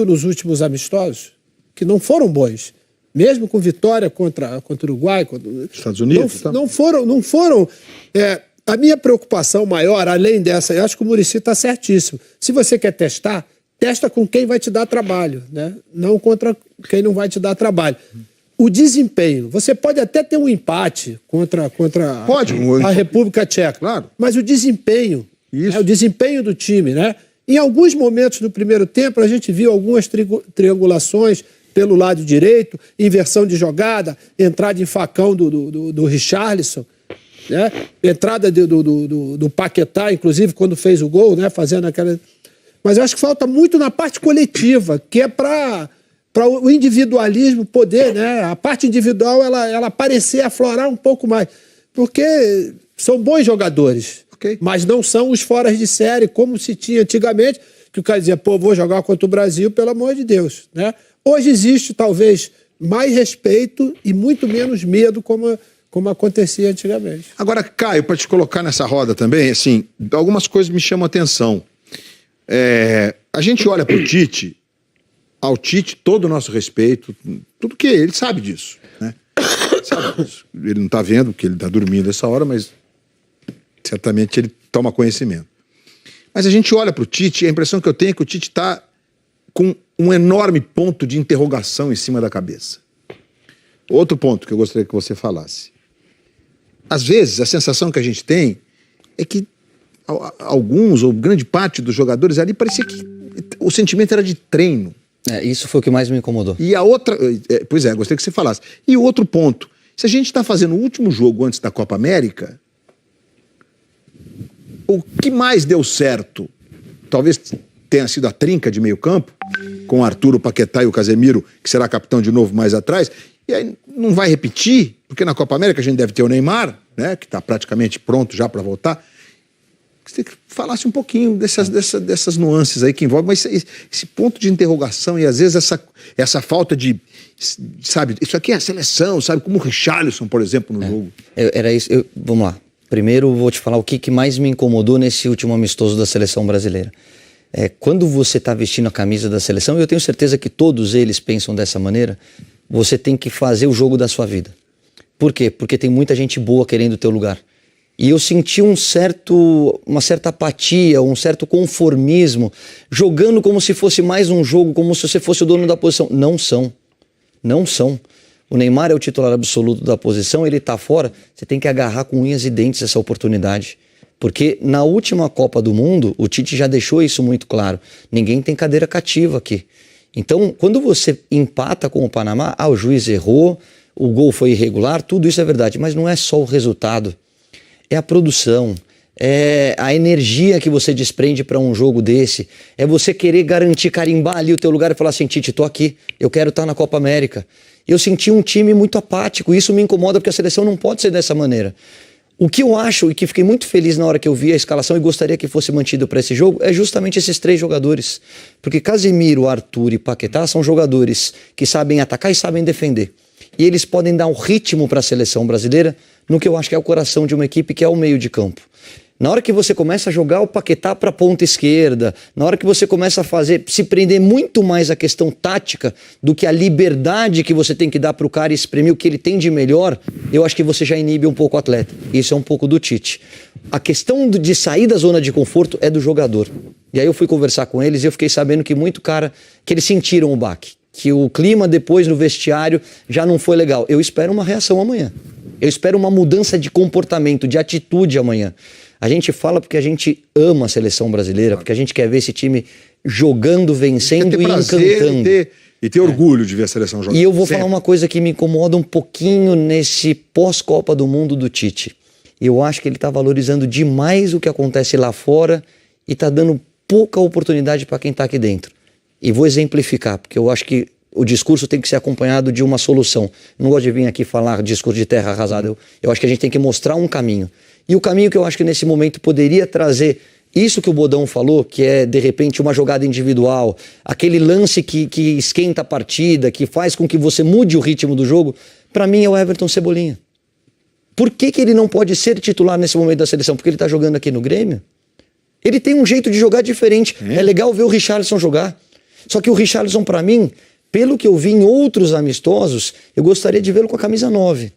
nos últimos amistosos, que não foram bons, mesmo com vitória contra o Uruguai, Estados Unidos, não foram. A minha preocupação maior, além dessa, eu acho que o Muricy está certíssimo. Se você quer testar, testa com quem vai te dar trabalho, né? Não contra quem não vai te dar trabalho. O desempenho, você pode até ter um empate contra a República Tcheca, claro. Mas o desempenho, o desempenho do time, né? Em alguns momentos do primeiro tempo, a gente viu algumas triangulações pelo lado direito, inversão de jogada, entrada em facão do Richarlison, né? Entrada do Paquetá, inclusive, quando fez o gol, né? Fazendo aquela... Mas eu acho que falta muito na parte coletiva, que é para o individualismo poder, né? A parte individual, ela parecer aflorar um pouco mais. Porque são bons jogadores, mas não são os foras de série, como se tinha antigamente, que o cara dizia, pô, vou jogar contra o Brasil, pelo amor de Deus, né? Hoje existe, talvez, mais respeito e muito menos medo, como acontecia antigamente. Agora, Caio, para te colocar nessa roda também, assim, algumas coisas me chamam a atenção. A gente olha para o Tite, ao Tite, todo o nosso respeito, tudo que ele sabe disso, né? Sabe disso. Ele não está vendo, porque ele está dormindo essa hora, mas certamente ele toma conhecimento. Mas a gente olha para o Tite e a impressão que eu tenho é que o Tite está com um enorme ponto de interrogação em cima da cabeça. Outro ponto que eu gostaria que você falasse. Às vezes, a sensação que a gente tem é que alguns, ou grande parte dos jogadores ali, parecia que o sentimento era de treino. Isso foi o que mais me incomodou. E a outra... Pois é, gostaria que você falasse. E o outro ponto, se a gente está fazendo o último jogo antes da Copa América, o que mais deu certo? Talvez tenha sido a trinca de meio campo, com o Arthur, o Paquetá e o Casemiro, que será capitão de novo mais atrás, e aí não vai repetir, porque na Copa América a gente deve ter o Neymar, né, que está praticamente pronto já para voltar. Você falasse um pouquinho dessas nuances aí que envolvem, mas esse ponto de interrogação e às vezes essa falta de, sabe, isso aqui é a seleção, sabe, como o Richarlison, por exemplo, no jogo. Era isso, vamos lá. Primeiro vou te falar o que mais me incomodou nesse último amistoso da seleção brasileira. Quando você está vestindo a camisa da seleção, e eu tenho certeza que todos eles pensam dessa maneira, você tem que fazer o jogo da sua vida. Por quê? Porque tem muita gente boa querendo o teu lugar. E eu senti uma certa apatia, um certo conformismo, jogando como se fosse mais um jogo, como se você fosse o dono da posição. Não são. Não são. O Neymar é o titular absoluto da posição, ele está fora, você tem que agarrar com unhas e dentes essa oportunidade. Porque na última Copa do Mundo, o Tite já deixou isso muito claro. Ninguém tem cadeira cativa aqui. Então, quando você empata com o Panamá, o juiz errou, o gol foi irregular, tudo isso é verdade. Mas não é só o resultado. É a produção, é a energia que você desprende para um jogo desse. É você querer garantir, carimbar ali o teu lugar e falar assim, Tite, tô aqui, eu quero estar na Copa América. Eu senti um time muito apático, e isso me incomoda porque a seleção não pode ser dessa maneira. O que eu acho, e que fiquei muito feliz na hora que eu vi a escalação e gostaria que fosse mantido para esse jogo, é justamente esses três jogadores. Porque Casemiro, Arthur e Paquetá são jogadores que sabem atacar e sabem defender. E eles podem dar um ritmo para a seleção brasileira no que eu acho que é o coração de uma equipe, que é o meio de campo. Na hora que você começa a jogar o Paquetá para a ponta esquerda, na hora que você começa a se prender muito mais à questão tática do que a liberdade que você tem que dar para o cara e exprimir o que ele tem de melhor, eu acho que você já inibe um pouco o atleta. Isso é um pouco do Tite. A questão de sair da zona de conforto é do jogador. E aí eu fui conversar com eles e eu fiquei sabendo que que eles sentiram o baque. Que o clima depois no vestiário já não foi legal. Eu espero uma reação amanhã. Eu espero uma mudança de comportamento, de atitude amanhã. A gente fala porque a gente ama a seleção brasileira, porque a gente quer ver esse time jogando, vencendo e encantando. E ter orgulho de ver a seleção jogando. E eu vou falar uma coisa que me incomoda um pouquinho nesse pós-Copa do Mundo do Tite. Eu acho que ele está valorizando demais o que acontece lá fora e está dando pouca oportunidade para quem está aqui dentro. E vou exemplificar, porque eu acho que o discurso tem que ser acompanhado de uma solução. Eu não gosto de vir aqui falar discurso de terra arrasada. Eu acho que a gente tem que mostrar um caminho. E o caminho que eu acho que nesse momento poderia trazer isso que o Bodão falou, que é de repente uma jogada individual, aquele lance que esquenta a partida, que faz com que você mude o ritmo do jogo, para mim é o Everton Cebolinha. Por que ele não pode ser titular nesse momento da seleção? Porque ele está jogando aqui no Grêmio? Ele tem um jeito de jogar diferente. É legal ver o Richarlison jogar. Só que o Richarlison, para mim, pelo que eu vi em outros amistosos, eu gostaria de vê-lo com a camisa 9.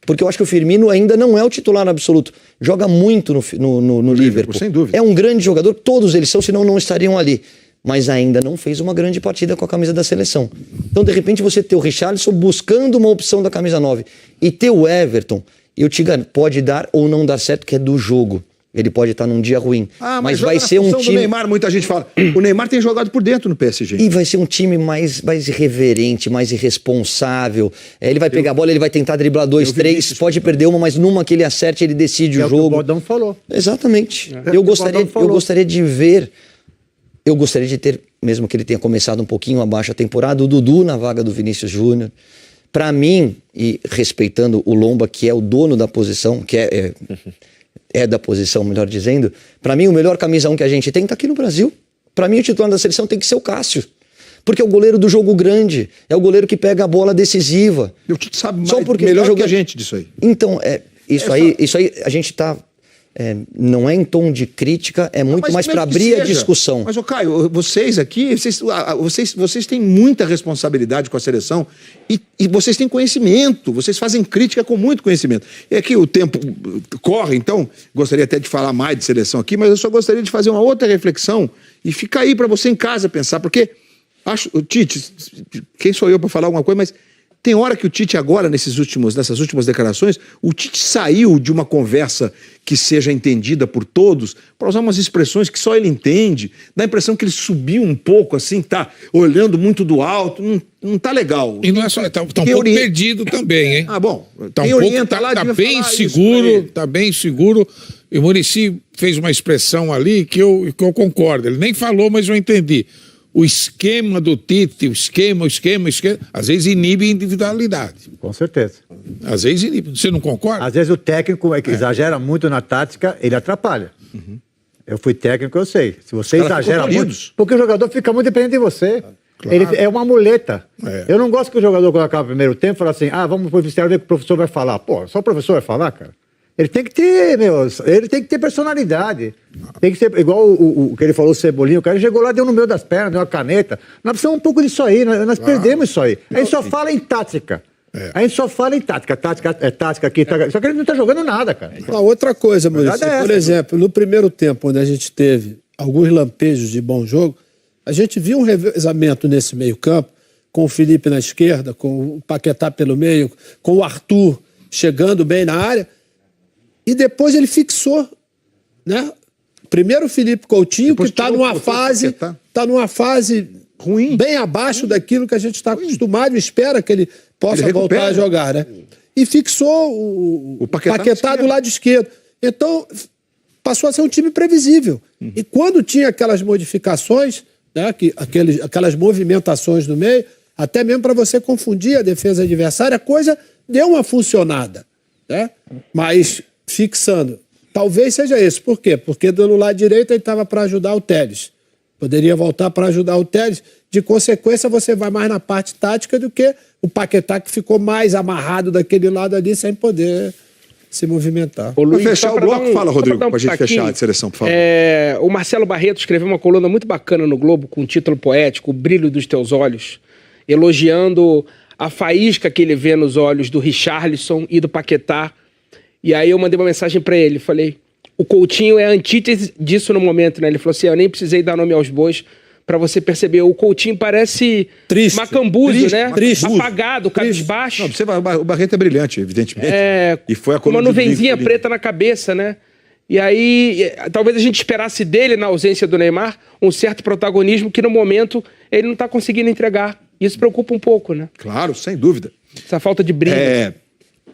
Porque eu acho que o Firmino ainda não é o titular absoluto. Joga muito no Liverpool. Sem dúvida. É um grande jogador, todos eles são, senão não estariam ali. Mas ainda não fez uma grande partida com a camisa da seleção. Então, de repente, você ter o Richarlison buscando uma opção da camisa 9 e ter o Everton, eu te garanto, pode dar ou não dar certo, que é do jogo. Ele pode estar num dia ruim. Mas vai ser um time... do Neymar, muita gente fala. O Neymar tem jogado por dentro no PSG. E vai ser um time mais irreverente, mais irresponsável. Ele vai pegar a bola, ele vai tentar driblar 2, 3, pode perder uma, mas numa que ele acerte, ele decide o jogo. O Baldão falou. Exatamente. Eu gostaria de ver... Eu gostaria de ter, mesmo que ele tenha começado um pouquinho abaixo a temporada, o Dudu na vaga do Vinícius Júnior. Para mim, e respeitando o Lomba, que é o dono da posição, que é da posição, melhor dizendo, para mim o melhor camisa 1 que a gente tem tá aqui no Brasil. Para mim o titular da seleção tem que ser o Cássio. Porque é o goleiro do jogo grande, é o goleiro que pega a bola decisiva. O Tite sabe melhor que a gente disso aí. Então, isso aí a gente tá... não é em tom de crítica, é muito mais para abrir a discussão. Mas, Caio, vocês aqui, vocês têm muita responsabilidade com a seleção e vocês têm conhecimento, vocês fazem crítica com muito conhecimento. E aqui o tempo corre, então, gostaria até de falar mais de seleção aqui, mas eu só gostaria de fazer uma outra reflexão e fica aí para você em casa pensar, porque o Tite, quem sou eu para falar alguma coisa, mas... Tem hora que o Tite agora, nessas últimas declarações, o Tite saiu de uma conversa que seja entendida por todos, para usar umas expressões que só ele entende, dá a impressão que ele subiu um pouco, assim, tá olhando muito do alto, não tá legal. E não é só, tá um pouco perdido também, hein? Bom, tá um pouco, tá bem seguro, tá bem seguro. E o Muricy fez uma expressão ali que eu concordo, ele nem falou, mas eu entendi. O esquema do Tite, o esquema, às vezes inibe a individualidade. Com certeza. Às vezes inibe. Você não concorda? Às vezes o técnico exagera muito na tática, ele atrapalha. Eu fui técnico, eu sei. Se você exagera muito, porque o jogador fica muito dependente de você. Claro. Ele é uma muleta. Eu não gosto que o jogador, quando acaba o primeiro tempo, fala assim, vamos pro vestiário ver o que o professor vai falar. Pô, só o professor vai falar, cara? Ele tem que ter, personalidade. Tem que ser igual o que ele falou, o Cebolinha. O cara chegou lá, deu no meio das pernas, deu uma caneta. Nós precisamos um pouco disso aí, nós perdemos isso aí. A gente só fala em tática. A gente só fala em tática. Tática é tática aqui, tática. Só que ele não tá jogando nada, cara. Outra coisa, Maurício, por exemplo, no primeiro tempo, onde a gente teve alguns lampejos de bom jogo, a gente viu um revezamento nesse meio campo, com o Felipe na esquerda, com o Paquetá pelo meio, com o Arthur chegando bem na área. E depois ele fixou, né? Primeiro o Felipe Coutinho, depois que está numa fase ruim, bem abaixo daquilo que a gente está acostumado e espera que ele possa voltar a jogar, né? E fixou o Paquetá do lado esquerdo. Então, passou a ser um time previsível. E quando tinha aquelas modificações, né, aquelas movimentações no meio, até mesmo para você confundir a defesa adversária, a coisa deu uma funcionada, né? Mas... fixando. Talvez seja isso. Por quê? Porque do lado direito ele estava para ajudar o Telles. Poderia voltar para ajudar o Telles. De consequência, você vai mais na parte tática do que o Paquetá, que ficou mais amarrado daquele lado ali sem poder se movimentar. Para fechar o bloco, fala, Rodrigo, para a gente fechar a seleção, por favor. O Marcelo Barreto escreveu uma coluna muito bacana no Globo, com um título poético, O Brilho dos Teus Olhos, elogiando a faísca que ele vê nos olhos do Richarlison e do Paquetá. E aí eu mandei uma mensagem pra ele, falei, o Coutinho é a antítese disso no momento, né? Ele falou assim, eu nem precisei dar nome aos bois pra você perceber. O Coutinho parece triste, macambuzo, né? Triste, apagado, cabisbaixo. O Barreto é brilhante, evidentemente. E foi com uma nuvenzinha preta na cabeça, né? E aí, talvez a gente esperasse dele, na ausência do Neymar, um certo protagonismo que no momento ele não tá conseguindo entregar. Isso preocupa um pouco, né? Claro, sem dúvida. Essa falta de brilho.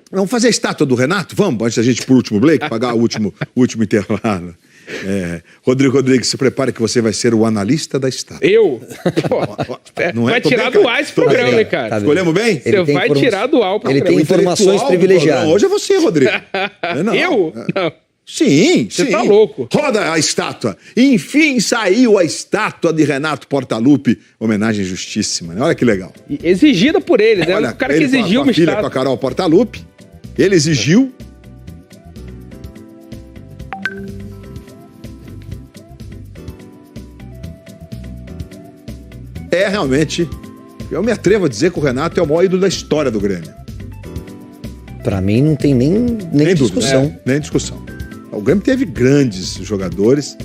Vamos fazer a estátua do Renato? Vamos, antes da gente ir pro último break, pagar o último intervalo. Rodrigo Rodrigues, se prepare que você vai ser o analista da estátua. Eu? Vai tirar do ar esse programa, hein, cara? Escolhemos bem? Você vai tirar do ar o programa. Ele tem informações privilegiadas. Hoje é você, Rodrigo. Eu? Não. Sim. Você tá louco. Roda a estátua. Enfim, saiu a estátua de Renato Portaluppi. Homenagem justíssima, né? Olha que legal. Exigida por ele, né? Olha, o cara que exigiu uma filha estátua. Com a Carol Portaluppi. Ele exigiu. é realmente... Eu me atrevo a dizer que o Renato é o maior ídolo da história do Grêmio. Pra mim não tem nem discussão. Dúvida, nem discussão. O Grêmio teve grandes jogadores,